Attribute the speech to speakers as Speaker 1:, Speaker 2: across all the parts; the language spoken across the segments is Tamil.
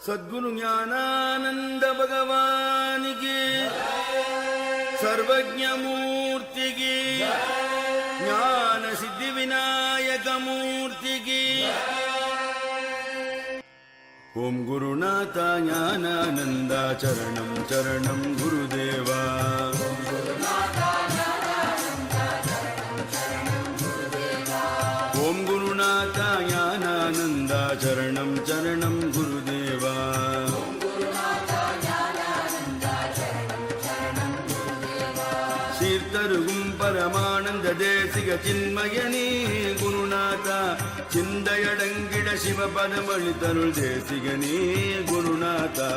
Speaker 1: सद्गुरु ज्ञानानंद भगवान की, सर्वज्ञ मूर्ति की, ज्ञान सिद्धि विनायक मूर्ति की। ओम गुरुनाथ ज्ञानानंद चरणं चरणं गुरुदेवा। ओम गुरुनाथ ज्ञानानंद चरणं चरणं गुरुदेवा। சீர்தருகும் பரமானந்த தேசிக சின்மயனே குருநாதா, சிந்தையடங்கிட சிவபதமளி தருள் தேசிகனே குருநாதா।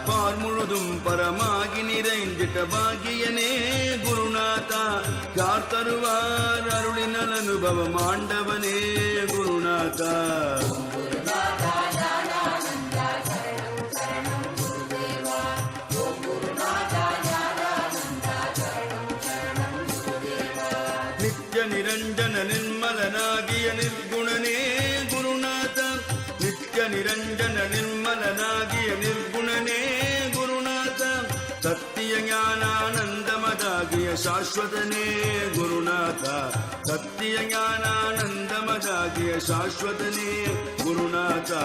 Speaker 1: பார் முழுதும் பரமாகி நிறைந்திட்ட பாகியனே குருநாதா, யார் தருவார் அருளினல் அனுபவம் ஆண்டவனே குருநாதா। நித்ய நிரஞ்சன நிர்மலனாகிய நிர்குணனே குருநாதா, நித்ய நிரஞ்சன நிர்மலனாகிய நிர்குணனே குருநாதா, சத்திய ஞானானந்தமதாகிய சாஸ்வதனே குருநாதா, சத்திய ஞானானந்தமதாகிய சாஸ்வதனே குருநாதா।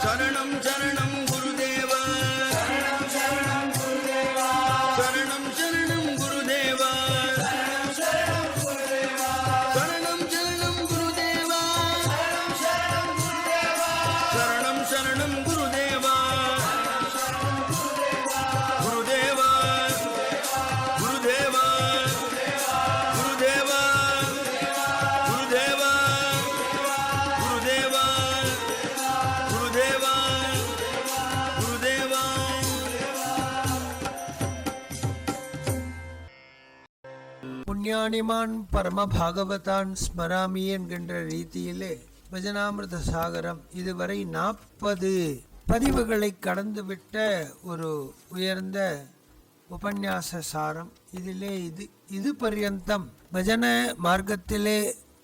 Speaker 1: சரணம் சரணம் குருதேவா, சரணம் சரணம் குருதேவா, சரணம் சரணம் குருதேவா, சரணம் சரணம் குருதேவா, சரணம் சரணம் குருதேவா, குருதேவா குருதேவா குருதேவா குருதேவா குருதேவா குருதேவா குருதேவா।
Speaker 2: புண்ணியானிமான் பரம பாகவதான் ஸ்மராமி என்கின்ற ரீதியிலே பஜனாமிருத சாகரம் இதுவரை 40 பதிவுகளை கடந்துவிட்ட ஒரு உயர்ந்த உபன்யாச சாரம். இதிலே இது பர்யந்தம் பஜன மார்க்கத்திலே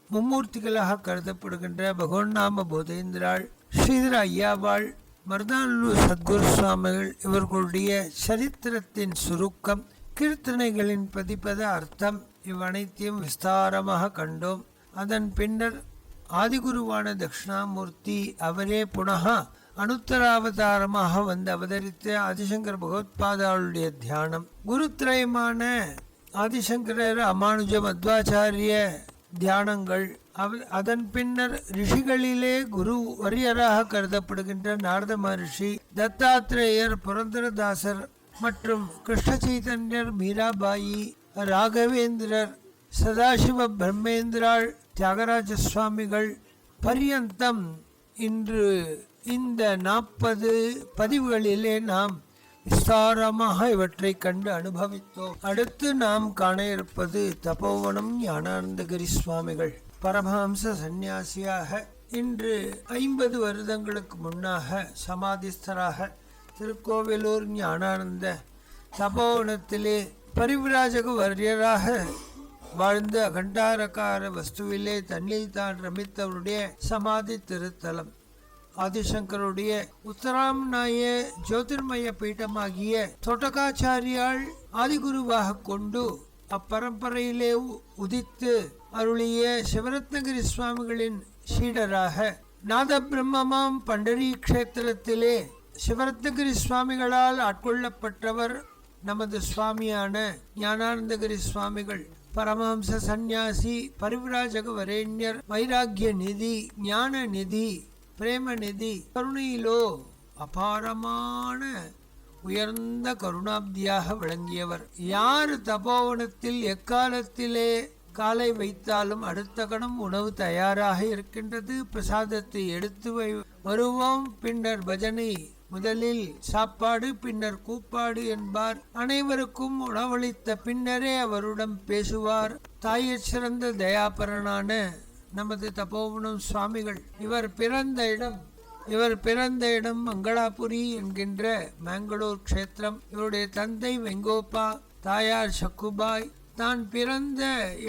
Speaker 2: மும்மூர்த்திகளாக கருதப்படுகின்ற பகவன் நாம போதேந்திராள், ஸ்ரீதர ஐயாவாள், மருதானூர் சத்குரு சுவாமிகள் இவர்களுடைய சரித்திரத்தின் சுருக்கம், கீர்த்தனைகளின் பதிப்பத அர்த்தம் இவ்வனைத்தையும் விஸ்தாரமாக கண்டோம். அதன் பின்னர் ஆதிகுருவான தட்சிணாமூர்த்தி அவரே புனக அனுத்தராவதாரமாக வந்து அவதரித்த ஆதிசங்கர பகவத்பாதாளுடைய தியானம், குருத்ரயமான ஆதிசங்கரர், அமானுஜ மத்வாச்சாரிய தியானங்கள், அதன் பின்னர் ரிஷிகளிலே குரு வரியராக கருதப்படுகின்ற நாரத மகர்ஷி, தத்தாத்ரேயர், புரந்தரதாசர் மற்றும் கிருஷ்ண சைதன்யர், மீராபாயி, ராகவேந்திரர், சதாசிவ பிரம்மேந்திராள், தியாகராஜ சுவாமிகள் பரியந்தம் இன்று இந்த 40 பதிவுகளிலே நாம் விஸ்தாரமாக இவற்றை கண்டு அனுபவித்தோம். அடுத்து நாம் காண இருப்பது தபோவனம் ஞானானந்தகிரி சுவாமிகள். பரமஹம்ச சந்நியாசியாக இன்று 50 வருடங்களுக்கு முன்னாக சமாதிஸ்தராக திருக்கோவிலூர் ஞானானந்த தபோவனத்திலே பரிவிராஜக வரியராக வாழ்ந்த அகண்டாரகார வஸ்துவிலே தன்னில் தான் ரமித்தவருடைய சமாதி திருத்தலம். ஆதிசங்கருடைய உத்தராம்நாய ஜோதிர்மய பீட்டமாகிய தோட்டகாச்சாரியால் ஆதிகுருவாக கொண்டு அப்பரம்பரையிலே உதித்து அருளிய சிவரத்னகிரி சுவாமிகளின் சீடராக நாத பிரம்மமாம் பண்டரி கஷேத்திரத்திலே சிவரத்னகிரி சுவாமிகளால் ஆட்கொள்ளப்பட்டவர் நமது சுவாமியான ஞானானந்தகிரி சுவாமிகள். பரமஹம்ச சந்நியாசி, பரிவிராஜக வரேண்யர், வைராகிய நிதி, ஞான நிதி, பிரேம நிதி, கருணையிலோ அபாரமான உயர்ந்த கருணாப்தியாக விளங்கியவர். யார் தபோவனத்தில் எக்காலத்திலே காலை வைத்தாலும் அடுத்த கணம் உணவு தயாராக இருக்கின்றது, பிரசாதத்தை எடுத்து வருவோம், பின்னர் பஜனை, முதலில் சாப்பாடு பின்னர் கூப்பாடு என்பார். அனைவருக்கும் உணவளித்த பின்னரே அவருடன் பேசுவார். தாயச் சிறந்த தயாபரனான நமது தபோவனம் சுவாமிகள். இவர் பிறந்த இடம் மங்களாபுரி என்கின்ற மேங்களூர் க்ஷேத்திரம். இவருடைய தந்தை வெங்கோப்பா, தாயார் சக்குபாய். தான் பிறந்த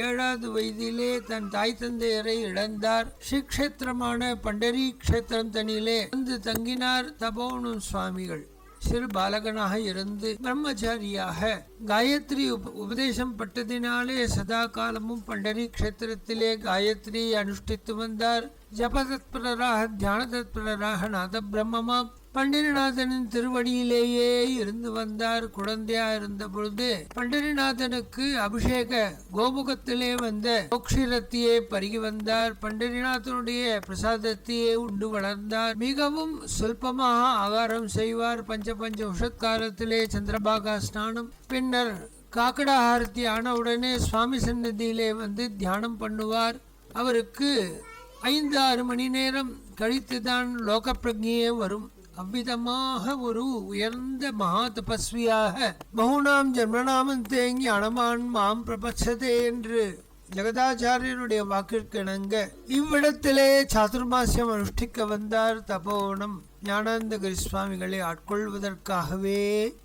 Speaker 2: 7வது வயதிலே தன் தாய் தந்தையரை இழந்தார். ஸ்ரீக்ஷேத்திரமான பண்டரி க்ஷேத்திரம் தனியிலே வந்து தங்கினார் தபோவனம் சுவாமிகள். சிறு பாலகனாக இருந்து பிரம்மச்சாரியாக காயத்ரி உபதேசம் பட்டதினாலே சதா காலமும் பண்டரி க்ஷேத்திரத்திலே காயத்ரி அனுஷ்டித்து வந்தார். ஜபதத்பரராக தியான தத்பரராக நாத பிரம்மமாம் பண்டரிநாதனின் திருவடியிலேயே இருந்து வந்தார். குழந்தையா இருந்த பொழுது பண்டரிநாதனுக்கு அபிஷேக கோமுகத்திலே வந்த மோக்ஷரத்தையே பருகி வந்தார். பண்டரிநாதனுடைய பிரசாதத்தையே உண்டு வளர்ந்தார். மிகவும் சொல்பமாக ஆகாரம் செய்வார். பஞ்ச உஷத்காலத்திலே சந்திரபாகா ஸ்நானம், பின்னர் காக்கடா ஆரத்தி ஆனவுடனே சுவாமி சன்னதியிலே வந்து தியானம் பண்ணுவார். அவருக்கு 5-6 மணி நேரம் கழித்துதான் லோக பிரஜையே வரும். அவ்விதமாக ஒரு உயர்ந்த மகா தபஸ்வியாக பகுநாம் ஜன்மநாமம் தேங்கி அனமான் மாம் பிரபச்சதே என்று ஜெகதாச்சாரியனுடைய வாக்கிற்கு இணங்க இவ்விடத்திலே சாதுர்மாசியம் அனுஷ்டிக்க வந்தார். தபோவனம் ஞானானந்தகிரி சுவாமிகளை ஆட்கொள்வதற்காகவே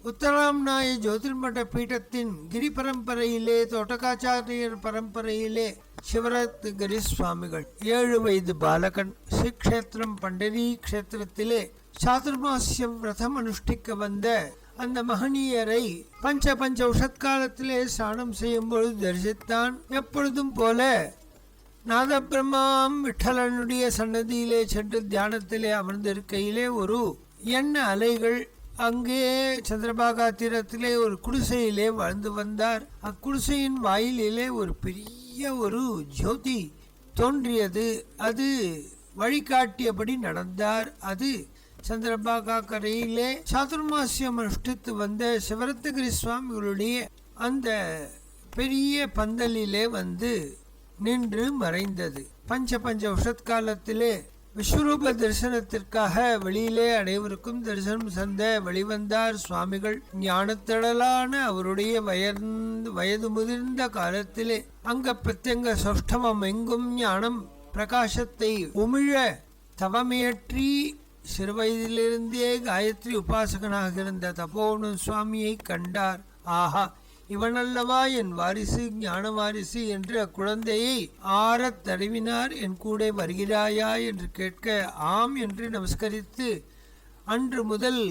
Speaker 2: உத்தராம்நாய ஜோதிர்மட பீட்டத்தின் கிரி பரம்பரையிலே தோட்டகாச்சாரியர் பரம்பரையிலே சிவரத்கிரி சுவாமிகள் 7 வயது பாலகன் ஸ்ரீக்ஷேத்திரம் பண்டரி க்ஷேத்திரத்திலே சாதுர்மாசியம் விரதம் அனுஷ்டிக்க வந்த அந்த மகனீயரை பஞ்ச உஷத்காலத்திலே ஸ்நானம் செய்யும் பொழுது தரிசித்தான். எப்பொழுதும் போல நாதபிரம்மாம் விட்டலனுடைய சன்னதியிலே சென்று தியானத்திலே அமர்ந்திருக்கையிலே ஒரு எண்ண அலைகள் அங்கே சந்திரபாகா தீரத்திலே ஒரு குடிசையிலே வாழ்ந்து வந்தார். அக்குடிசையின் வாயிலே ஒரு பெரிய ஒரு ஜோதி தோன்றியது. அது வழிகாட்டியபடி நடந்தார். அது சந்திரபாகா கரையிலே சாதுர்மாசியம் அனுஷ்டித்து வந்த சிவரத்கிரி சுவாமிகளுடைய அந்த பெரிய பந்தலிலே வந்து நின்று மறைந்தது. பஞ்ச உஷத்காலத்திலே விஸ்வரூப தரிசனத்திற்காக வெளியிலே அனைவருக்கும் தரிசனம் சந்த வெளிவந்தார் சுவாமிகள். ஞானத்திடலான அவருடைய வயது முதிர்ந்த காலத்திலே அங்க பிரத்யங்க சௌஷ்டமம் எங்கும் ஞானம் பிரகாசத்தை உமிழ தவமியற்றி சிறுவயதிலிருந்தே காயத்ரி உபாசகனாக இருந்த தபோவனம் சுவாமியை கண்டார். ஆஹா, இவனல்லவா என் வாரிசு, ஞான வாரிசு என்று அக்குழந்தையை ஆறத் தடவினார். என் கூட வருகிறாயா என்று கேட்க ஆம் என்று நமஸ்கரித்து அன்று முதல்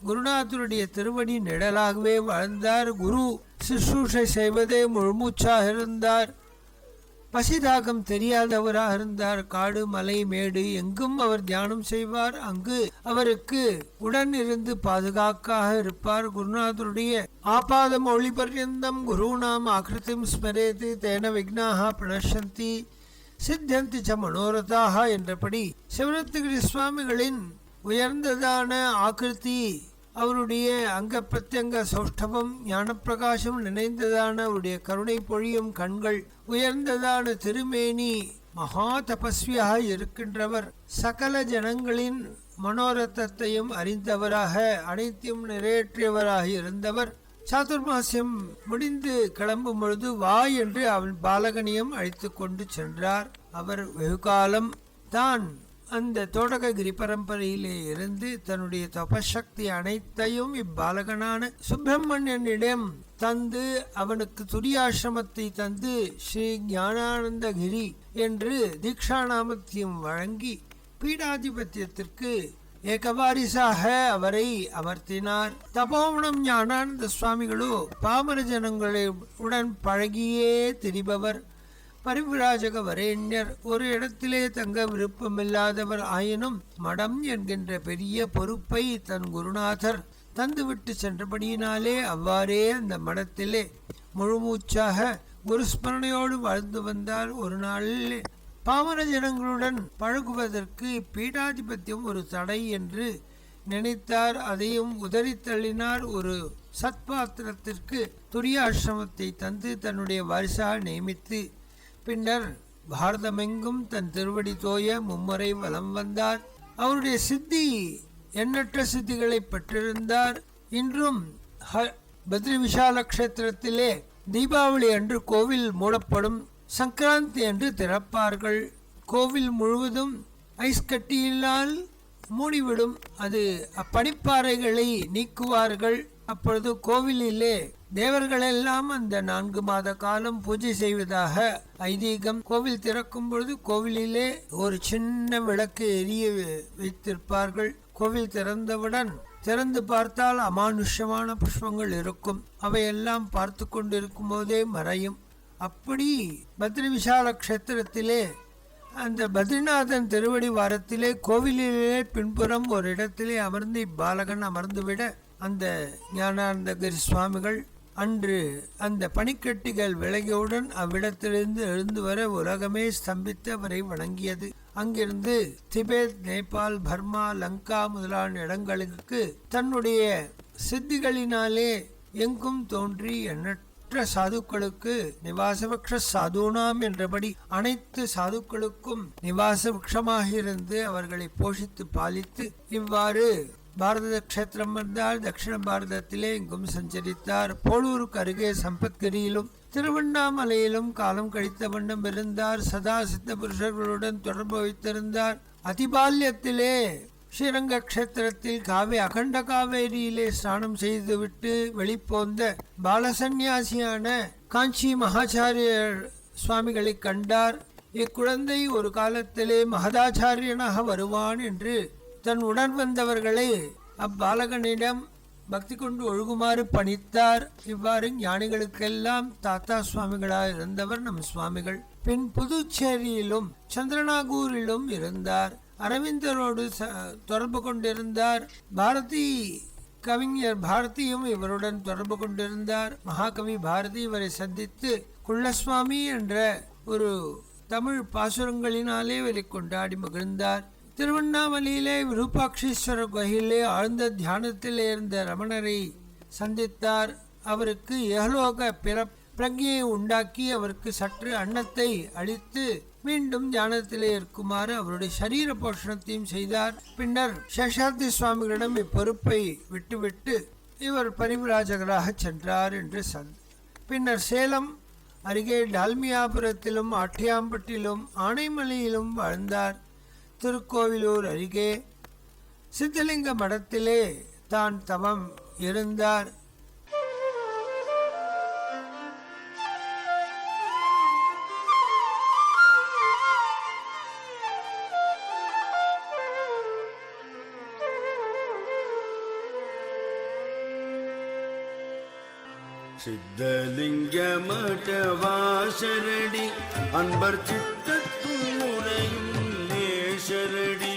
Speaker 2: குருநாதருடைய திருவடி நிழலாகவே வாழ்ந்தார். குரு சுஷ்ரூஷை செய்வதே முழுமூச்சாக இருந்தார். பசிதாகம் தெரியாதவராக இருந்தார். காடு மலை மேடு எங்கும் அவர் தியானம் செய்வார். அங்கு அவருக்கு உடன் இருந்து பாதுகாக்காக இருப்பார். குருநாதருடைய ஆபாதம் ஒளி பர்யந்தம் குருநாம் ஆக்ருதிம் ஸ்மரேதி தேன விக்னாஹ பிரணஷந்தி சித்தந்தி ச மனோரதாக என்றபடி சிவரத்கிரி சுவாமிகளின் உயர்ந்ததான ஆக்கிருதி, அவருடைய அங்க பிரத்யங்க சௌஷ்டவம், ஞானப்பிரகாசம் நினைந்ததான அவருடைய கருணை பொழியும் கண்கள், உயர்ந்ததான திருமேனி, மகா தபஸ்வியாக இருக்கின்றவர், சகல ஜனங்களின் மனோரத்தத்தையும் அறிந்தவராக அனைத்தையும் நிறைவேற்றியவராக இருந்தவர். சாதுர்மாசியம் முடிந்து கிளம்பும் பொழுது வா என்று அவன் பாலகனியம் அழைத்து கொண்டு சென்றார். அவர் வெகுகாலம் தான் அந்த தோடககிரி பரம்பரையிலே இருந்து தன்னுடைய தபசக்தி அனைத்தையும் இப்பாலகனான சுப்பிரமணியனிடம் தந்து அவனுக்கு துரியாசிரமத்தை தந்து ஸ்ரீ ஞானானந்தகிரி என்று தீக்ஷாநாமத்தையும் வழங்கி பீடாதிபத்தியத்திற்கு ஏகவாரிசாக அவரை அமர்த்தினார். தபோவனம் ஞானானந்த சுவாமிகளோ பாமர ஜனங்களுடன் பழகியே திரிபவர். பரிவிராஜக வரேண்யர், ஒரு இடத்திலே தங்க விருப்பமில்லாதவர் ஆயினும் மடம் என்கின்ற பெரிய பொறுப்பை தன் குருநாதர் தந்துவிட்டு சென்றபடியினாலே அவ்வாறே அந்த மடத்திலே முழுமூச்சாக குருஸ்மரணையோடு வாழ்ந்து வந்தார். ஒரு நாளில் பாமர ஜனங்களுடன் பழகுவதற்கு பீடாதிபத்தியம் ஒரு தடை என்று நினைத்தார். அதையும் உதறி தள்ளினார். ஒரு சத்பாத்திரத்திற்கு துரியாசிரமத்தை தந்து தன்னுடைய வாரிசாக நியமித்து பின்னர் பாரதமெங்கும் தன் திருவடி தோய மும்முறை வலம் வந்தார். அவருடைய சித்தி எண்ணற்ற சித்திகளை பெற்றிருந்தார். இன்றும் பத்ரி விஷால கஷேத்திரத்திலே தீபாவளி அன்று கோவில் மூடப்படும், சங்கராந்தி என்று திறப்பார்கள். கோவில் முழுவதும் ஐஸ் கட்டியினால் மூடிவிடும். அது பனிப்பாறைகளை நீக்குவார்கள். அப்பொழுது கோவிலிலே தேவர்களெல்லாம் அந்த 4 மாத காலம் பூஜை செய்வதாக ஐதீகம். கோவில் திறக்கும் பொழுது கோவிலிலே ஒரு சின்ன விளக்கு எரிய வைத்திருப்பார்கள். கோவில் திறந்து பார்த்தால் அமானுஷ்யமான புஷ்பங்கள் இருக்கும். அவையெல்லாம் பார்த்து கொண்டிருக்கும் போதே மறையும். அப்படி பத்ரி விஷால கஷேத்திரத்திலே அந்த பத்ரிநாதன் திருவடி வாரத்திலே கோவிலிலே பின்புறம் ஒரு இடத்திலே அமர்ந்து பாலகன் அமர்ந்துவிட அந்த ஞானானந்தகிரி சுவாமிகள் அன்று அந்த பனிக்கட்டிகள் விலகியவுடன் அவ்விடத்திலிருந்து எழுந்து வர உலகமே ஸ்தம்பித்து அவரை வணங்கியது. அங்கிருந்து திபெத், நேபாள், பர்மா, லங்கா முதலான இடங்களுக்கு தன்னுடைய சித்திகளினாலே எங்கும் தோன்றி எண்ணற்ற சாதுக்களுக்கு நிவாசபக்ஷ சாதுனாம் என்றபடி அனைத்து சாதுக்களுக்கும் நிவாசபக்ஷமாக இருந்து அவர்களை போஷித்து பாலித்து இவ்வாறு பாரத கஷேத்திரம் வந்தால் தட்சிண பாரதத்திலே எங்கும் சஞ்சரித்தார். போலூருக்கு அருகே சம்பத்கிரியிலும் திருவண்ணாமலையிலும் காலம் கழித்த வண்ணம் இருந்தார். சதா சித்த புருஷர்களுடன் தொடர்பு வைத்திருந்தார். அதிபால்யத்திலே ஸ்ரீரங்க கஷேத்திரத்தில் அகண்ட காவேரியிலே ஸ்நானம் செய்துவிட்டு வெளிப்போந்த பாலசன்னியாசியான காஞ்சி மகாச்சாரியர் சுவாமிகளை கண்டார். இக்குழந்தை ஒரு காலத்திலே மகதாச்சாரியனாக வருவான் என்று தன் உடன் வந்தவர்களை அப்பாலகனிடம் பக்தி கொண்டு ஒழுகுமாறு பணித்தார். இவ்வாறு ஞானிகளுக்கெல்லாம் தாத்தா சுவாமிகளாக இருந்தவர் நம் சுவாமிகள். பின் புதுச்சேரியிலும் சந்திரநாகூரிலும் இருந்தார். அரவிந்தரோடு தொடர்பு கொண்டிருந்தார். பாரதி கவிஞர் பாரதியும் இவருடன் தொடர்பு கொண்டிருந்தார். மகாகவி பாரதி இவரை சந்தித்து குள்ளசுவாமி என்ற ஒரு தமிழ் பாசுரங்களினாலே இவரை கொண்டாடி மகிழ்ந்தார். திருவண்ணாமலையிலே விருப்பாட்சீஸ்வரர் கோயிலே ஆழ்ந்த தியானத்தில் இருந்த ரமணரை சந்தித்தார். அவருக்கு ஏகலோக பிரஜையை உண்டாக்கி அவருக்கு சற்று அன்னத்தை அளித்து மீண்டும் தியானத்திலே இருக்குமாறு அவருடைய சரீர போஷணத்தையும் செய்தார். பின்னர் சேஷாத்ரி சுவாமிகளிடம் இப்பொறுப்பை விட்டுவிட்டு இவர் பரிவிராஜகராக சென்றார் என்று பின்னர் சேலம் அருகே டால்மியாபுரத்திலும் ஆட்டியாம்பட்டிலும் ஆனைமலையிலும் வாழ்ந்தார். திருக்கோவிலூர் அருகே சித்தலிங்க மடத்திலே தான் தவம் இருந்தார்.
Speaker 1: சித்தலிங்க மடவாசரடி அன்பர் சித்தத்துள் உறையும் நேசரடி.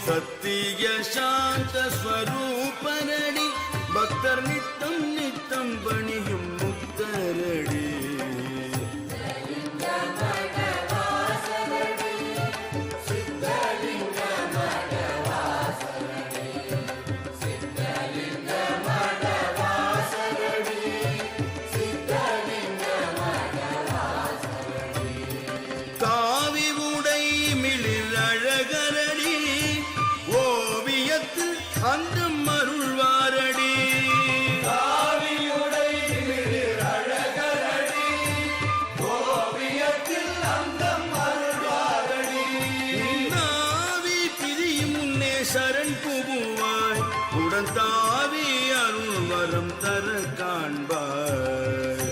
Speaker 1: சத்திய சாந்த ஸ்வரூபரடி பக்தர் நித்தம் நித்தம் பணியும் முக்தரடி. சரண் புகுவாய் உடன் தாவி அருள் வரம் தர காண்பாய்.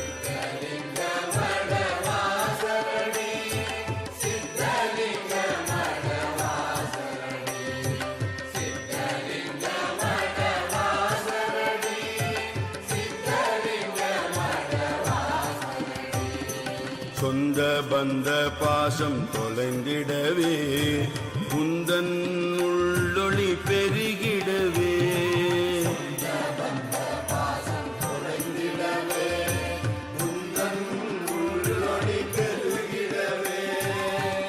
Speaker 1: சொந்த பந்த பாசம் தொலைந்திடவே குந்தன் உள்ளொளி பெருகிடவே.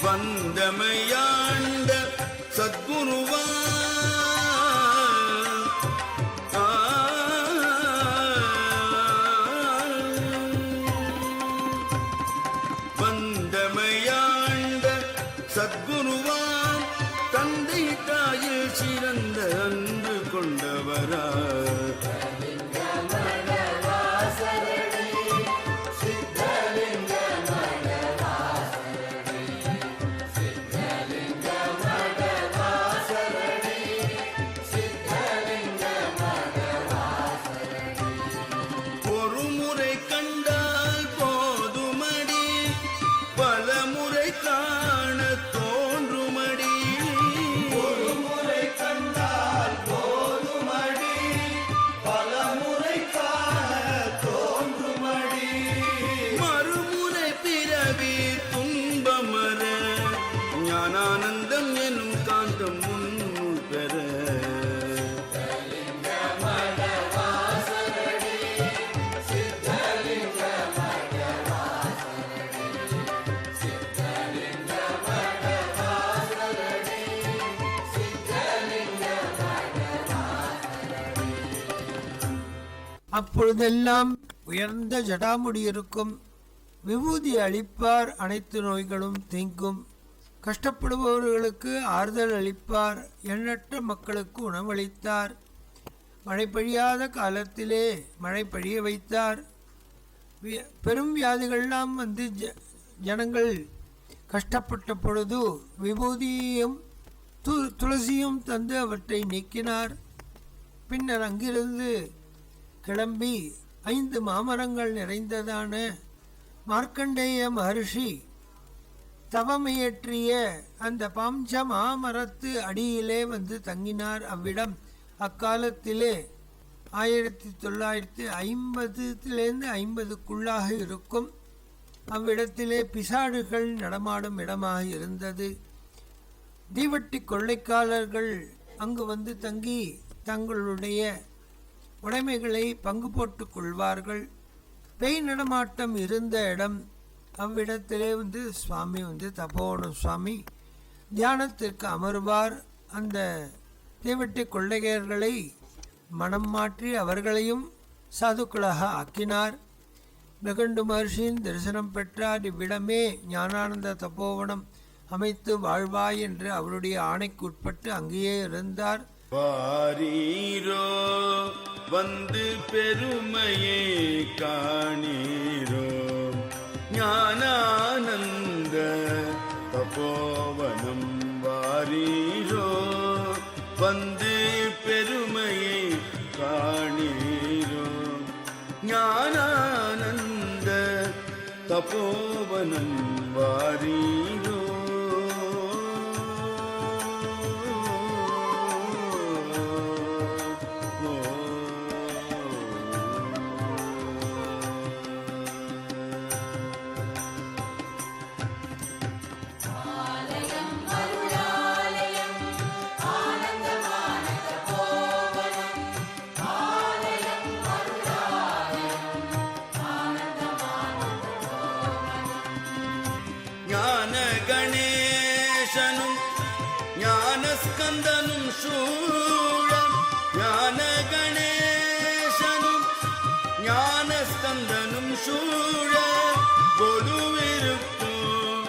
Speaker 1: வந்தமையாண்ட சத்குருவா வந்தமையாண்ட சத்குருவான் தந்தை
Speaker 2: அப்பொழுதெல்லாம் உயர்ந்த ஜடாமுடி இருக்கும். விபூதி அளிப்பார், அனைத்து நோய்களும் தீங்கும். கஷ்டப்படுபவர்களுக்கு ஆறுதல் அளிப்பார், எண்ணற்ற மக்களுக்கு உணவளித்தார். மழை பெய்யாத காலத்திலே மழை பெய்ய வைத்தார். பெரும் வியாதிகள்லாம் வந்து ஜனங்கள் கஷ்டப்பட்ட பொழுது விபூதியும் துளசியும் தந்து அவற்றை நீக்கினார். பின்னர் அங்கிருந்து கிளம்பி 5 மாமரங்கள் நிறைந்ததான மார்க்கண்டேய மகர்ஷி தவமையற்றிய அந்த பாஞ்ச மாமரத்து அடியிலே வந்து தங்கினார். அவ்விடம் அக்காலத்திலே 1950 50க்குள்ளாக இருக்கும். அவ்விடத்திலே பிசாடுகள் நடமாடும் இடமாக இருந்தது. தீவட்டி கொள்ளைக்காரர்கள் அங்கு வந்து தங்கி தங்களுடைய உடைமைகளை பங்கு போட்டுக் கொள்வார்கள். பேய் நடமாட்டம் இருந்த இடம். அவ்விடத்திலே வந்து சுவாமி வந்து தபோவனம் சுவாமி தியானத்திற்கு அமர்வார். அந்த தீவட்டி கொள்ளையர்களை மனம் மாற்றி அவர்களையும் சாதுக்களாக ஆக்கினார். மிகண்டு மகர்ஷியின் தரிசனம் பெற்றார். இவ்விடமே ஞானானந்த தபோவனம் அமைத்து வாழ்வாய் என்று அவருடைய ஆணைக்கு உட்பட்டு அங்கேயே இருந்தார்.
Speaker 1: வாரீரோ வந்து பெருமையை காணீரோ, ஞானானந்த தபோவனம் வாரீரோ வந்து பெருமையை காணீரோ, ஞானானந்த தபோவனம் வாரீரோ. ஞான கணேசனும் ஞானஸ்கந்தனும் சூழ, ஞான கணேசனும் ஞானஸ்கந்தனும் சூழ கொலுவிருக்கும்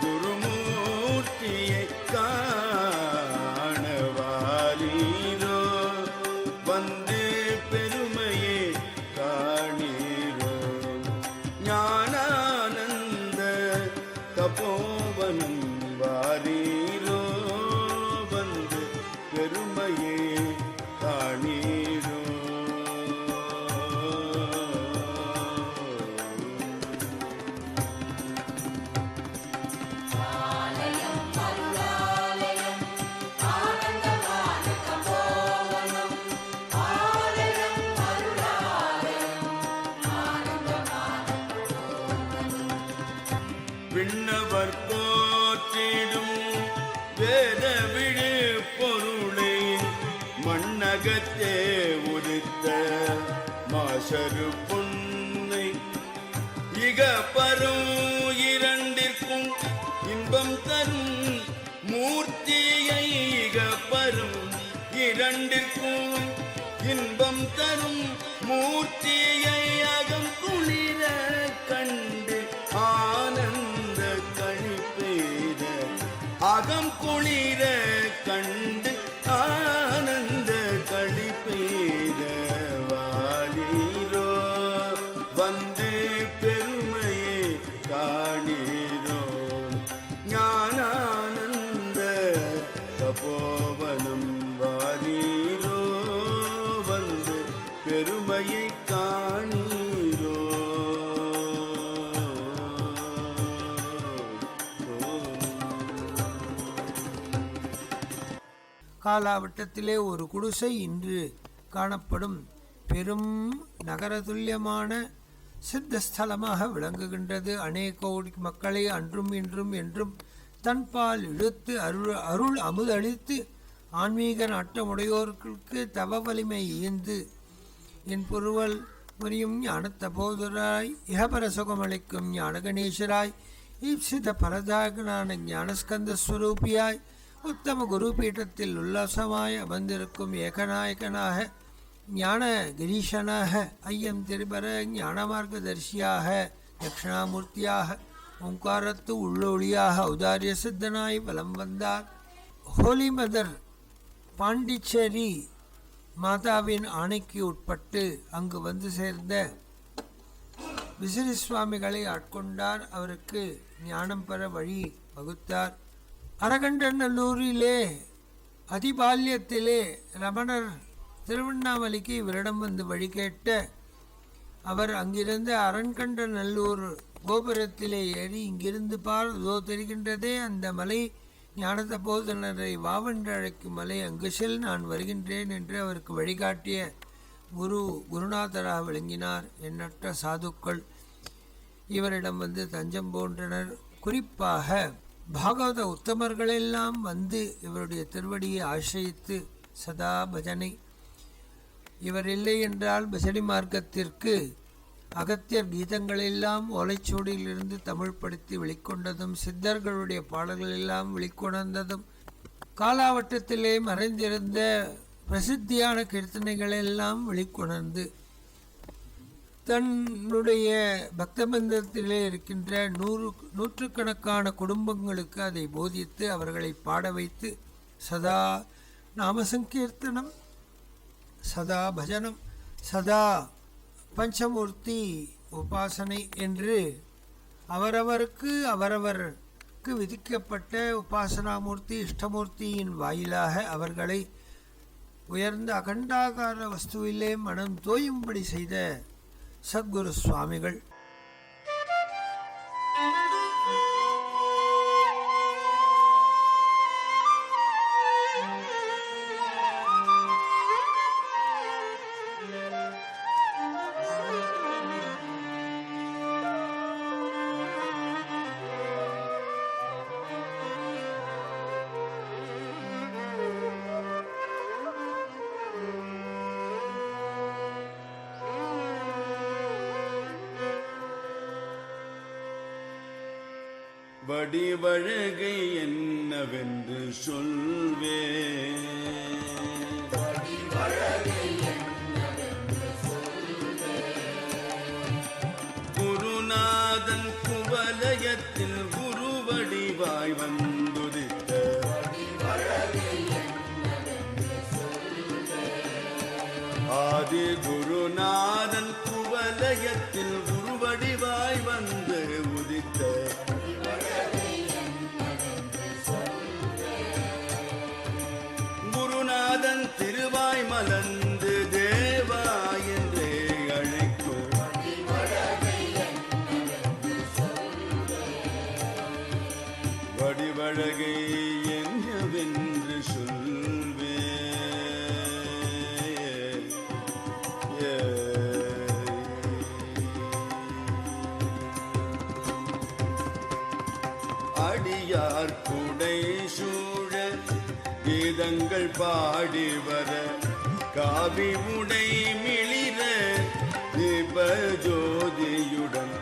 Speaker 1: குருமூர்த்தியை காணவாரீரோ வந்து பெருமையை காணீரோ, ஞானானந்த தபோவனம் வாரீரோ வந்து பெருமையே காணீரோ. விண்ணவர் போற்றிடும் வேத விழு பொருளை மண்ணகத்தே உரித்த மாசரு பொன்னை, இக பரும் இரண்டிற்கும் இன்பம் தரும் மூர்த்தியை, இக பரும் இரண்டிற்கும் இன்பம் தரும் மூர்த்தியை அகம் குளிர கண்டு ஆனந்த கழிப்பெய்த, அகம் குளிர கண்டு ஆனந்த கழிப்பெய்த வாரீரோ வந்து பெருமையை காணீரோ, ஞானானந்த தபோவனம் வாரீரோ வந்து பெருமையை காணீரோ.
Speaker 2: காலாவட்டத்திலே ஒரு குடிசை இன்று காணப்படும் பெரும் நகரதுல்யமான சித்தஸ்தலமாக விளங்குகின்றது. அநேக கோடி மக்களை அன்றும் இன்றும் என்றும் தன்பால் இழுத்து அருள் அமுதளித்து ஆன்மீக நாட்டமுடையோர்களுக்கு தவ வலிமை ஈந்து என் பொருவல் புரியும் ஞானத்த போதராய் இகபர சுகமளிக்கும் ஞான கணேசராய் ஈப்சித பரதாகனான ஞானஸ்கந்த ஸ்வரூபியாய் உத்தம குரு பீட்டத்தில் உல்லாசமாய் அமர்ந்திருக்கும் ஏகநாயகனாக ஞான கிரீஷனாக ஐயம் திரிபர ஞான மார்க்கதர்ஷியாக தட்சிணாமூர்த்தியாக ஓங்காரத்து உள்ளொளியாக ஔதாரிய சித்தனாய் வலம் வந்தார். ஹோலி மதர் பாண்டிச்சேரி மாதாவின் ஆணைக்கு உட்பட்டு அங்கு வந்து சேர்ந்த விசிறி சுவாமிகளை ஆட்கொண்டார். அவருக்கு ஞானம் பெற வழி வகுத்தார். அரகண்டநல்லூரிலே அதிபால்யத்திலே ரமணர் திருவண்ணாமலைக்கு இவரிடம் வந்து வழி கேட்ட அவர் அங்கிருந்து அரண்கண்டநல்லூர் கோபுரத்திலே ஏறி இங்கிருந்து பார் இதோ தெரிகின்றதே அந்த மலை ஞானத போதனரை வாவென்று அழைக்கும் மலை, அங்கு செல் நான் வருகின்றேன் என்று அவருக்கு வழிகாட்டிய குருநாதராக விளங்கினார். எண்ணற்ற சாதுக்கள் இவரிடம் வந்து தஞ்சம் போன்றனர். குறிப்பாக பாகவத உத்தமர்களெல்லாம் வந்து இவருடைய திருவடியை ஆசிரியித்து சதா பஜனை. இவர் இல்லை என்றால் பஜனை மார்க்கத்திற்கு அகத்தியர் கீதங்களெல்லாம் ஓலைச்சுவடியிலிருந்து தமிழ் படுத்தி வெளிக்கொண்டதும் சித்தர்களுடைய பாடல்களெல்லாம் வெளிக்கொணர்ந்ததும் காலாவட்டத்திலே மறைந்திருந்த பிரசித்தியான கீர்த்தனைகளெல்லாம் வெளிக்கொணர்ந்து தன்னுடைய பக்தபந்தத்திலே இருக்கின்ற நூற்றுக்கணக்கான குடும்பங்களுக்கு அதை போதித்து அவர்களை பாட வைத்து சதா நாமசங்கீர்த்தனம், சதா பஜனம், சதா பஞ்சமூர்த்தி உபாசனை என்று அவரவருக்கு விதிக்கப்பட்ட உபாசனாமூர்த்தி இஷ்டமூர்த்தியின் வாயிலாக அவர்களை உயர்ந்த அகண்டாகார வஸ்துவிலே மனம் தோயும்படி செய்த சத்குரு சுவாமிகள்.
Speaker 1: வடிவழகை என்னவென்று சொல்வே, குருநாதன் குவலயத்தில் குருவடிவாய் வந்துதித்த ஆதி குருநாதன் குவலயத்தில் குருவடிவாய் வந்து உதித்த குருநாதன் திருவாய் மலர்ந்து தேவா என்றே அழைக்கும் வடிவழகை என்னவென்று சொல்வே. அடியார் குடை சூழ கீதங்கள் பாடி வர காவி உடை மிளிர தீபஜோதியுடன்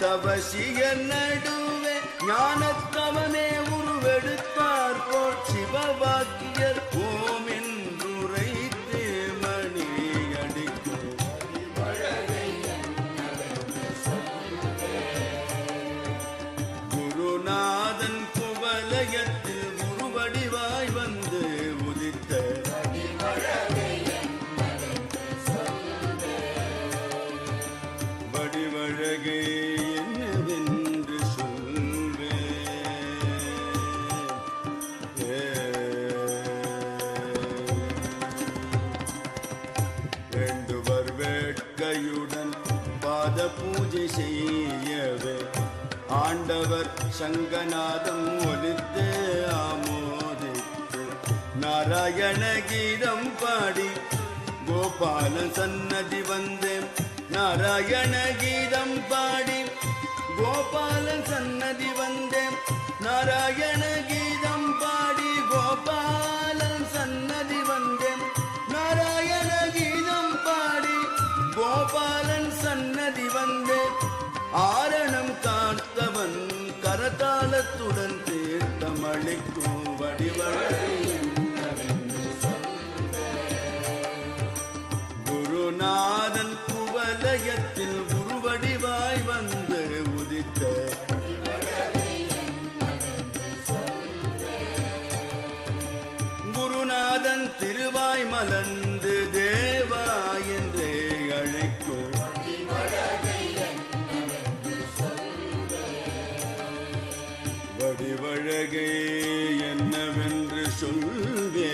Speaker 1: தவசிய நடுவே ஞானத்தவனே உருவெடுத்தார் போல் சிவவாக்கியர் ஓம் என்றுரைத்து மணி அடிக்கும் குருநாதன் குவலயத்தில் குருவடிவாய் வந்து உதித்த வடிவழகே என்னவென்று சொல்வே. வேண்டுவர் வேட்கையுடன் பாத பூஜை செய்யவே ஆண்டவர் சங்கநாதம் ஒலித்து ஆமோதித்து நாராயண கீதம் பாடி கோபாலன் சன்னதி வந்தேன். நாராயண கீதம் பாடி கோபாலன் சன்னதி வந்தேன். நாராயண கீதம் பாடி கோபாலன் சன்னதி வந்தேன். நாராயண கீதம் பாடி கோபாலன் சன்னதி வந்தேன். ஆரணம் காத்தவன் கரதாளத்துடன் தீர்த்தமளிக்கும் வடிவழகை குருநாதன் குவலயத்தில் குருவடிவாய் வந்து உதித்த குருநாதன் திருவாய் மலர்ந்து தேவா என்றே அழைக்கும் வடிவழகே என்னவென்று சொல்வே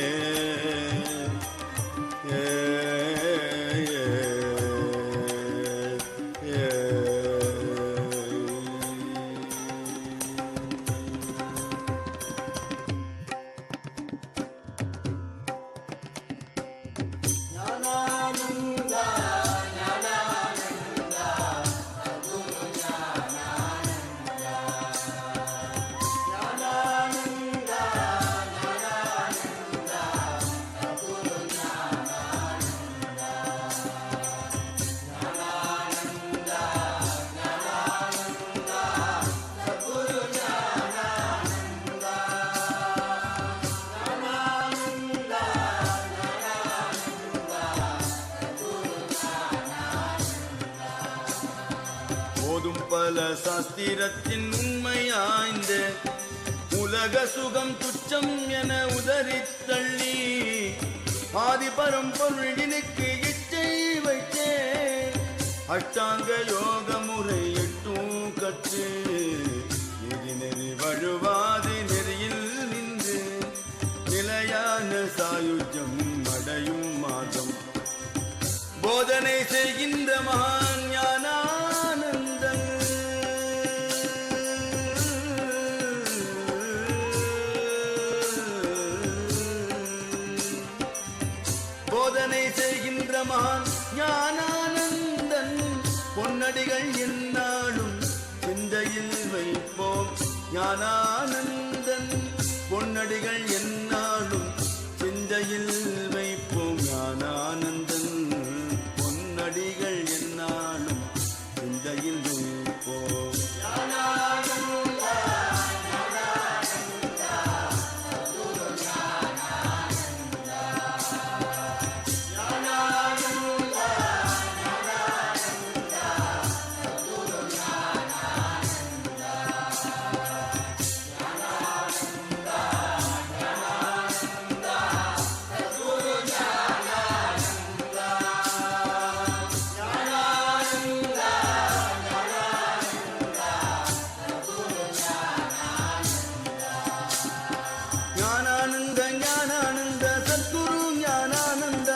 Speaker 1: போதும் பல சாஸ்திரத்தின் உண்மையாய்ந்த உலக சுகம் துச்சம் என உதறித் தள்ளி ஆதி பரம்பொருளினுக்கு இச்சை வைத்தே அஷ்டாங்க யோக முறை எட்டும் கற்று நெறி நெறி வழுவாது நெறியில் நின்று நிலையான சாயுஜம் அடையும் மாதம் போதனை செய்கின்ற மகான் ஞானானந்தன் போதனை செய்கின்ற மகான் ஞானானந்தன் பொன்னடிகள் எந்நாளும் சிந்தையில் வைப்போம் ஞானானந்தன் பொன்னடிகள் எந்நாளும் சிந்தையில் வைப்போம் ஞானானந்தன் பொன்னடிகள் எந்நாளும் சிந்தையில் வைப்போம் ஞானானந்த ஞானானந்த சத்குரு ஞானானந்த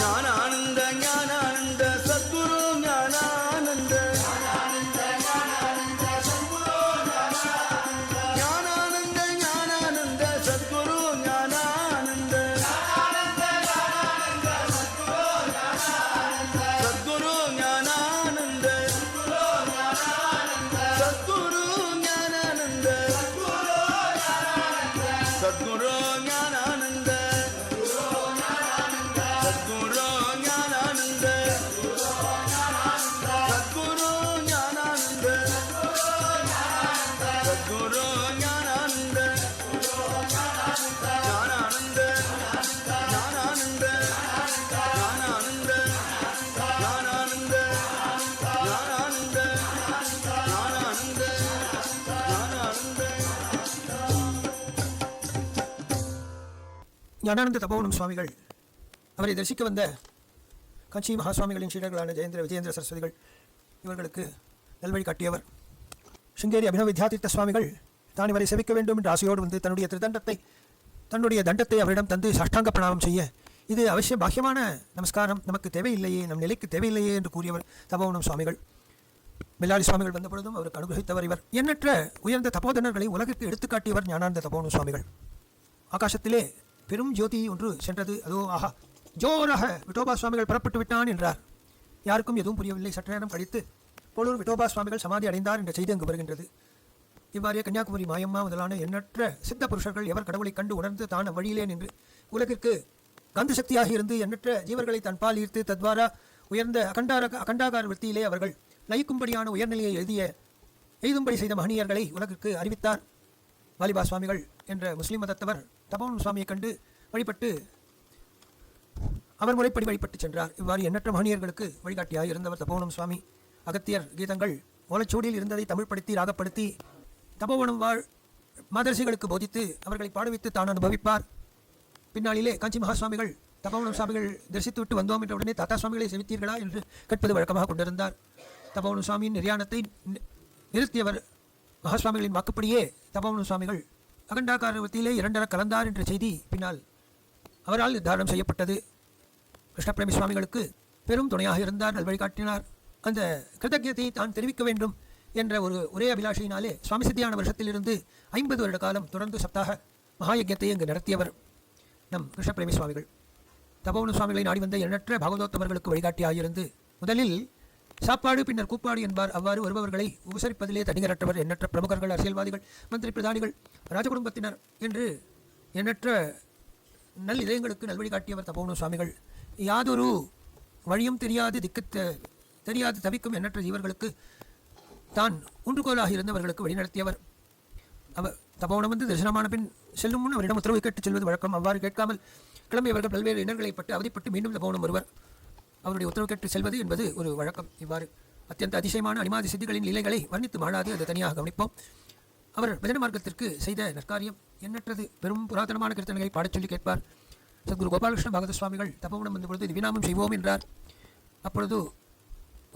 Speaker 1: ஞானானந்த ஞானானந்த சத்குரு ஞானானந்த ஞானானந்த ஞானானந்த சத்குரு ஞானானந்த சத்குரு ஞானானந்த சத்குரு ஞானானந்த சத்குரு ஞானானந்த சத்குரு ஞானானந்த சத்குரு ஞானானந்த சத்குரு ஞானானந்த ஞானானந்த ஞானானந்த ஞானானந்த ஞானானந்த ஞானானந்த ஞானானந்த ஞானானந்த
Speaker 2: ஞானானந்த தபோவனம் சுவாமிகள் அவரை தரிசிக்க வந்த காஞ்சி மகாசுவாமிகளின் சீடர்களான ஜெயேந்திர விஜயேந்திர சரஸ்வதிகள் இவர்களுக்கு நல்வழி காட்டியவர். சிங்கேரி அபினவ வித்யாதீர்த்த சுவாமிகள் தான் இவரை செவிக்க வேண்டும் என்ற ஆசையோடு வந்து தன்னுடைய தண்டத்தை அவரிடம் தந்து சாஷ்டாங்க பிரணாமம் செய்ய, இது அவசிய பாக்கியமான நமஸ்காரம், நமக்கு தேவையில்லையே, நம் நிலைக்கு தேவையில்லையே என்று கூறியவர் தபோவனம் சுவாமிகள். மெல்லாடி சுவாமிகள் வந்த பொழுதும் அவருக்கு அனுகிரகித்தவர் இவர். எண்ணற்ற உயர்ந்த தபோதனர்களை உலகிற்கு எடுத்துக்காட்டியவர் ஞானானந்த தபோவனம் சுவாமிகள். ஆகாசத்திலே பெரும் ஜோதி ஒன்று சென்றது. அதோ ஆஹா, ஜோராக விட்டோபா சுவாமிகள் புறப்பட்டு விட்டான் என்றார். யாருக்கும் எதுவும் புரியவில்லை. சற்று நேரம் கழித்து போலூர் விட்டோபா சுவாமிகள் சமாதி அடைந்தார் என்ற செய்தி அங்கு வருகின்றது. இவ்வாறே கன்னியாகுமரி மாயம்மா முதலான எண்ணற்ற சித்த புருஷர்கள் எவர் கடவுளை கண்டு உணர்ந்து தான் அவ்வழியிலே நின்று உலகிற்கு கந்து சக்தியாக இருந்து எண்ணற்ற ஜீவர்களை தன் பால் ஈர்த்து தத்வாரா உயர்ந்த அகண்டாகார விற்த்தியிலே அவர்கள் லயிக்கும்படியான உயர்நிலையை எய்தும்படி செய்த மகனியர்களை உலகிற்கு அறிவித்தார். வாலிபா சுவாமிகள் என்ற முஸ்லிம் மதத்தவர் தபோவனம் சுவாமியை கண்டு வழிபட்டு அவர் முறைப்படி வழிபட்டு சென்றார். இவ்வாறு எண்ணற்ற மகனியர்களுக்கு வழிகாட்டியாக இருந்தவர் தபோவனம் சுவாமி. அகத்தியர் கீதங்கள் ஓலைச்சூடியில் இருந்ததை தமிழ்படுத்தி ராகப்படுத்தி தபோவனம் வாழ் மதர்சிகளுக்கு போதித்து அவர்களை பாடுவித்து தான் அனுபவிப்பார். பின்னாளிலே காஞ்சி மகா சுவாமிகள் தபோவனம் சுவாமிகள் தரிசித்துவிட்டு வந்தோம் என்ற உடனே தாத்தா சுவாமிகளை செவித்தீர்களா என்று கேட்பது வழக்கமாக கொண்டிருந்தார். தபோவனம் சுவாமியின் நிர்யாணத்தை நிறுத்தியவர் மகாசுவாமிகளின் வாக்குப்படியே தபோவனம் சுவாமிகள் அகண்டாகாரத்திலே 2 கலந்தார் என்ற செய்தி பின்னால் அவரால் நிர்தாரணம் செய்யப்பட்டது. கிருஷ்ணபிரேமி சுவாமிகளுக்கு பெரும் துணையாக இருந்தார், நல்வழிகாட்டினார். அந்த கிருதஜ்ஞத்தை தான் தெரிவிக்க வேண்டும் என்ற ஒரே அபிலாஷையினாலே சுவாமி சித்தியான வருஷத்திலிருந்து 50 வருட காலம் தொடர்ந்து சப்தாக மகாயஜத்தை அங்கு நடத்தியவர் நம் கிருஷ்ணபிரேமி சுவாமிகள். தபோவன சுவாமிகளை நாடி வந்த எண்ணற்ற பாகவதோத்தமர்களுக்கு வழிகாட்டியாயிருந்து முதலில் சாப்பாடு பின்னர் கூப்பாடு என்பார். அவ்வாறு வருபவர்களை உபசரிப்பதிலே தனிகரற்றவர். எண்ணற்ற பிரமுகர்கள், அரசியல்வாதிகள், மந்திரி பிரதானிகள், ராஜகுடும்பத்தினர் என்று எண்ணற்ற நல் இதயங்களுக்கு நல்வழிகாட்டியவர் தபோவன சுவாமிகள். யாதொரு வழியும் தெரியாது தவிக்கும் எண்ணற்ற ஜீவர்களுக்கு தான் ஊன்றுகோலாக இருந்தவர்களுக்கு வழிநடத்தியவர். அவர் தபோவனம் வந்து தரிசனமான பின் செல்லும் முன் அவரிடம் உத்தரவு கேட்டு செல்வது வழக்கம். அவ்வாறு கேட்காமல் கிளம்பியவர்கள் பல்வேறு இன்னல்களைப்பட்டு அவதிப்பட்டு மீண்டும் தபோவனம் வருவர். அவருடைய உத்தரவு கேட்டு செல்வது என்பது ஒரு வழக்கம். இவ்வாறு அத்தியந்த அதிசயமான அனிமாதி சித்திகளின் நிலைகளை வர்ணித்து மாளாது, அதை தனியாக கவனிப்போம். அவர் பஜன மார்க்கத்திற்கு செய்த நற்காரியம் எண்ணற்றது. பெரும் புராதனமான கீர்த்தனைகளை பாடச் சொல்லி கேட்பார். சத்குரு கோபாலகிருஷ்ண பாகவத சுவாமிகள் தபோவனம் வந்த பொழுது திவ்யநாமம் செய்வோம் என்றார். அப்பொழுது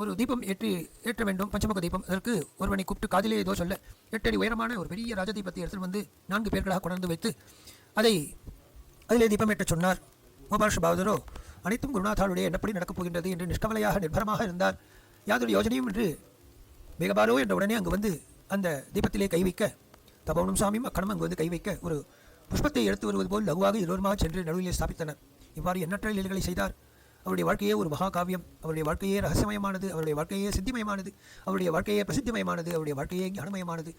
Speaker 2: ஒரு தீபம் ஏற்ற வேண்டும், பஞ்சமுக தீபம். அதற்கு ஒருவனை கூப்பிட்டு காதிலே ஏதோ சொல்ல 8 அடி உயரமான ஒரு பெரிய ராஜதீபத்தை எடுத்து வந்து 4 பேர்களாக கொண்டு வைத்து அதிலே தீபம் ஏற்ற சொன்னார். கோபாலகிருஷ்ண பாகவதரோ அனைத்தும் குருநாதாளுடைய என்னப்படி நடக்கப் போகின்றது என்று நிஷ்கவலையாக நிர்பரமாக இருந்தார். யாதொரு யோஜனையும் என்று வேகபாலோ என்ற உடனே அங்கு வந்து அந்த தீபத்திலே கை வைக்க தபோவனம் சுவாமியும் அக்கணம் அங்கு வந்து கை வைக்க ஒரு புஷ்பத்தை எடுத்து வருவது போல் லகுவாக எல்லோருமாக சென்று நடுவிலே ஸ்தாபித்தனர். இவ்வாறு எண்ணற்ற லீலைகளை செய்தார். அவருடைய வாழ்க்கையே ஒரு மகாகாவியம். அவருடைய வாழ்க்கையே ரகசியமயமானது, அவருடைய வாழ்க்கையே சித்திமயமானது, அவருடைய வாழ்க்கையே பிரசித்திமயமானது, அவருடைய வாழ்க்கையே ஞானமயமானது,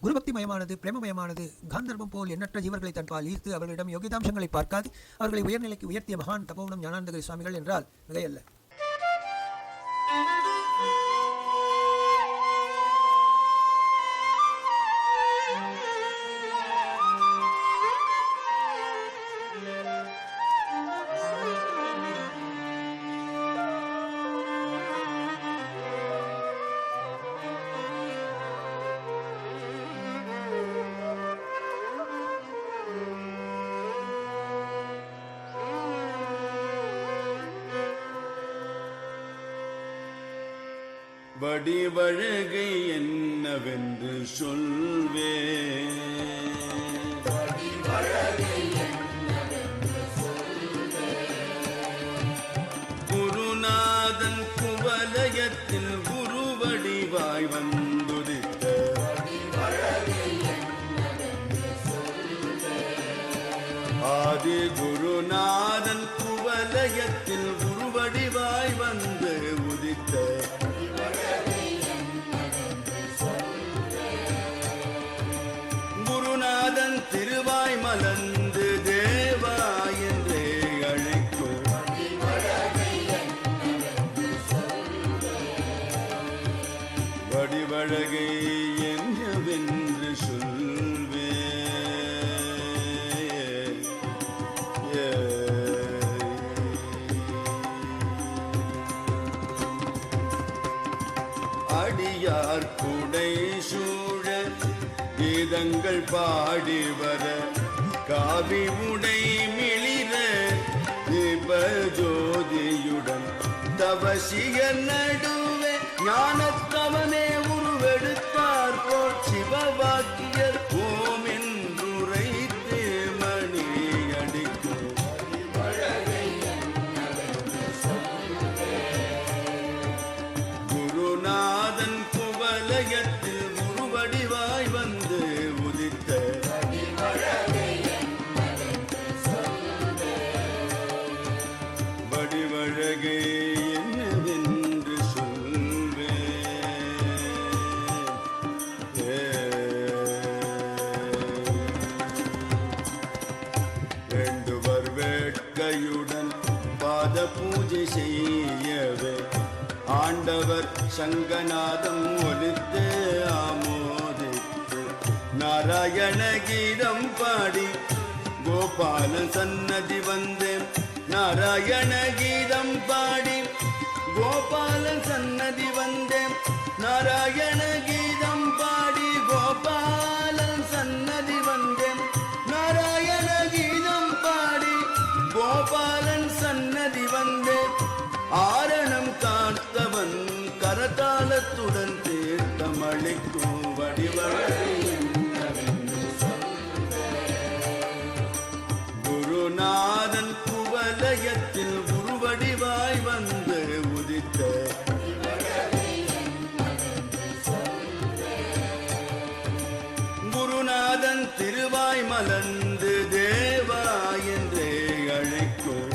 Speaker 2: குருபக்திமயமானது, பிரேமமயமானது. காந்தர்வம் போல் எண்ணற்ற ஜீவர்களை தன்பால் ஈர்த்து அவர்களிடம் யோகிதாம்சங்களை பார்க்காது அவர்களை உயர்நிலைக்கு உயர்த்திய மகான் தபோவனம் ஞானானந்தகிரி சுவாமிகள் என்றால் மிகையல்ல.
Speaker 1: வடிவழகை என்னவென்று சொல்வே, குருநாதன் குவலயத்தில் குருவடிவாய் வந்துதித்த ஆதி குருநாதன் குவலயத்தில் குருவடிவாய் வந்து உதித்த குருநாதன் திருவாய் மலர்ந்து தேவா என்றே அழைக்கும் வடிவழகை என்னவென்று சொல்வே. அடியார் குடை சூழ கீதங்கள் பாடி வர காவி உடை மிளிர தீபஜோதியுடன் தவசிய நடுவே ஞானத்தவனே உருவெடுத்தார் போல் சிவவாக்கியர் ஓம் என்றுரைத்து மணி அடிக்கும் குருநாதன் குவலயத்தில் குருவடிவாய் வந்து உதித்த வடிவழகை என்னவென்று சொல்வே. வேண்டுவர் வேட்கையுடன் பாத பூஜை செய்யவே ஆண்டவர் சங்கநாதம் ஒலித்து ஆமோதித்து நாராயண கீதம் பாடி கோபாலன் சன்னதி வந்தேன் நாராயண கீதம் பாடி கோபாலன் சன்னதி வந்தேன் நாராயண கீதம் பாடி கோபாலன் சன்னதி வந்தேன் நாராயண கீதம் பாடி கோபாலன் சன்னதி வந்தேன் ஆரணம் காத்தவன் கரதாளத்துடன் தீர்த்தமளிக்கும் வடிவழகை குருநாதன் குவலயத்தில் குருவடிவாய் வந்து உதித்த குருநாதன் திருவாய் மலர்ந்து தேவா என்றே அழைக்கும்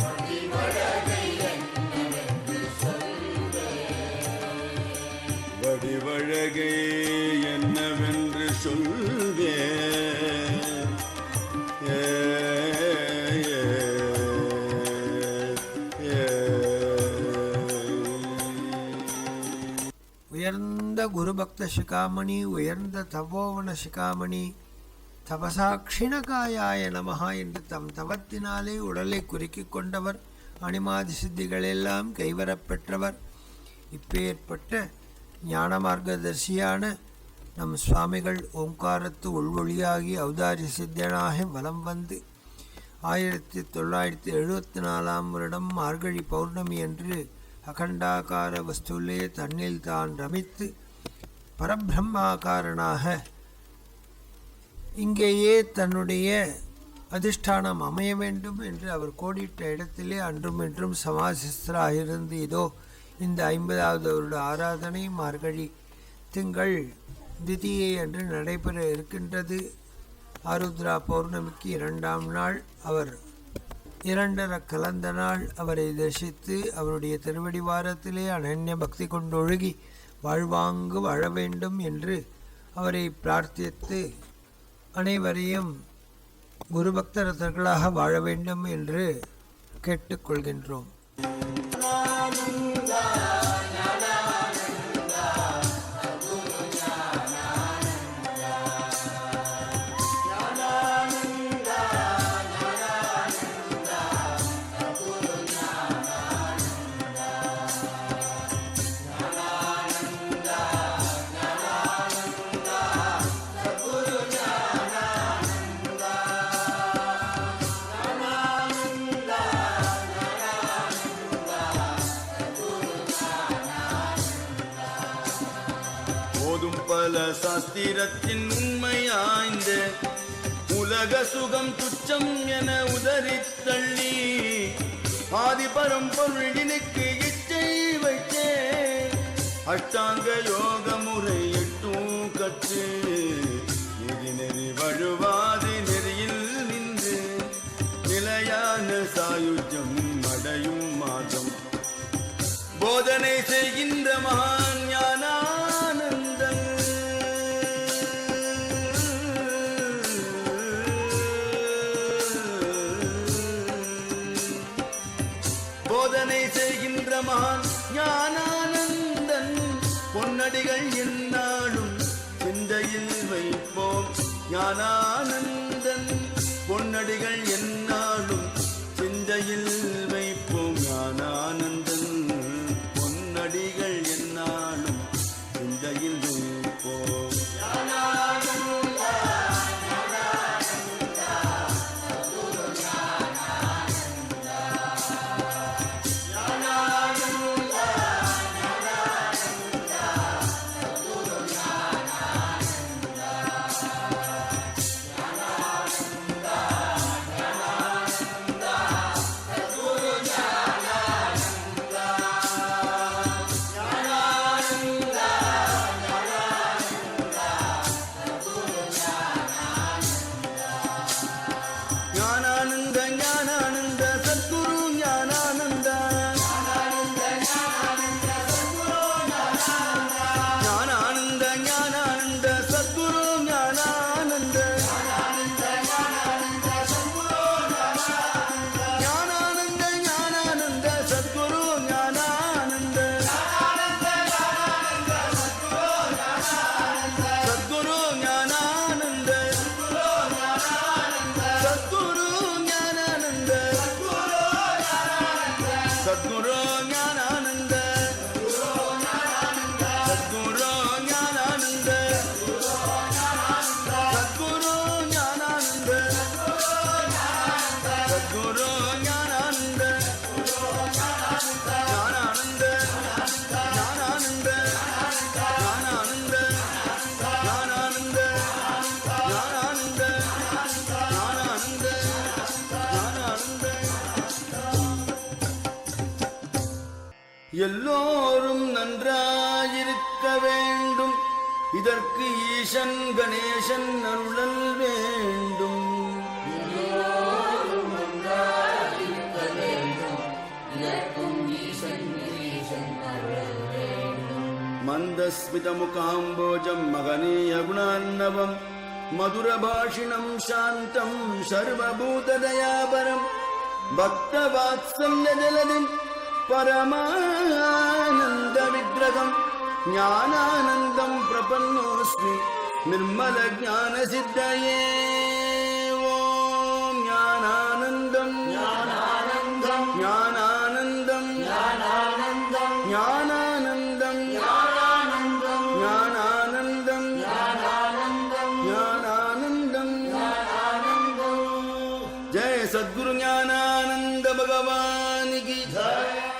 Speaker 1: வடிவழகே என்னவென்று சொல்வே
Speaker 2: உயர்ந்த குருபக்த சிகாமணி உயர்ந்த தபோவன சிகாமணி தபசாட்சிணகாயாய நமஹா என்று தம் தவத்தினாலே உடலை குறுக்கிக் கொண்டவர் அனிமாதி சித்திகளெல்லாம் கைவரப் பெற்றவர் இப்பேற்பட்ட ஞான மார்க்கதர்சியான நம் சுவாமிகள் ஓங்காரத்து உள்வொளியாகி ஔதாரிய சித்தனாக வலம் வந்து 1974 வருடம் மார்கழி பௌர்ணமி அன்று அகண்டாகார வஸ்துவிலே தன்னில் தான் ரமித்து பரபிரம்மாகாரனாக இங்கேயே தன்னுடைய அதிஷ்டானம் அமைய வேண்டும் என்று அவர் கோடிட்ட இடத்திலே அன்றும் இன்றும் சமாசிஸ்தராயிருந்து இதோ இந்த 50வது வருட ஆராதனை மார்கழி திங்கள் திதியை அன்று நடைபெற இருக்கின்றது. ஆருத்ரா பௌர்ணமிக்கு 2ஆம் நாள் அவர் 2 கலந்த நாள் அவரை தரிசித்து அவருடைய திருவடி வாரத்திலே அனன்ய பக்தி கொண்டொழுகி வாழ்வாங்கு வாழ வேண்டும் என்று அவரை பிரார்த்தித்து அனைவரையும் குருபக்தர்களாக வாழ வேண்டும் என்று கேட்டுக்கொள்கின்றோம்.
Speaker 1: பல சாஸ்திரத்தின் உண்மையாய்ந்த உலக சுகம் துச்சம் என உதறித் தள்ளி ஆதி பரம்பொருளினுக்கு இச்சை வைத்தே அஷ்டாங்க யோக முறை 8 கற்று நெறி வழுவாது நெறியில் நின்று நிலையான சாயுஜம் அடையும் மாதம் போதனை செய்கின்ற மகான் ஞானானந்தன் போதனை செய்கின்ற மகான் ஞானானந்தன் பொன்னடிகள் எந்நாளும் சிந்தையில் வைப்போம். ஞானானந்தன் பொன்னடிகள் எந்நாளும் சிந்தையில் வைப்போம். ஞானானந்தன் பொன்னடிகள் எந்நாளும் சிந்தையில் வைப்போம். Guru எல்லோரும் நன்றாயிருக்க வேண்டும். இதற்கு ஈசன் கணேசன் அருளல் வேண்டும். மந்தஸ்மிதமுகாம்போஜம் மகனீய குணான்னவம் மதுரபாஷிணம் சாந்தம் சர்வபூததயாபரம் பக்தவாத்சல்யஜலதிம் பரமானந்த விக்கிரகம் ஞானானந்தம் பிரபன்னோஸ்மி நிர்மல ஞான சித்தயே. ஓம் ஞானானந்தம் ஞானானந்தம் ஞானானந்தம் ஞானானந்தம் ஞானானந்தம் ஞானானந்தம் ஞானானந்தம் ஞானானந்தம் ஞானானந்தம் ஞானானந்தம். ஜெய சத்குரு ஞானானந்த பகவான் கி ஜெய்.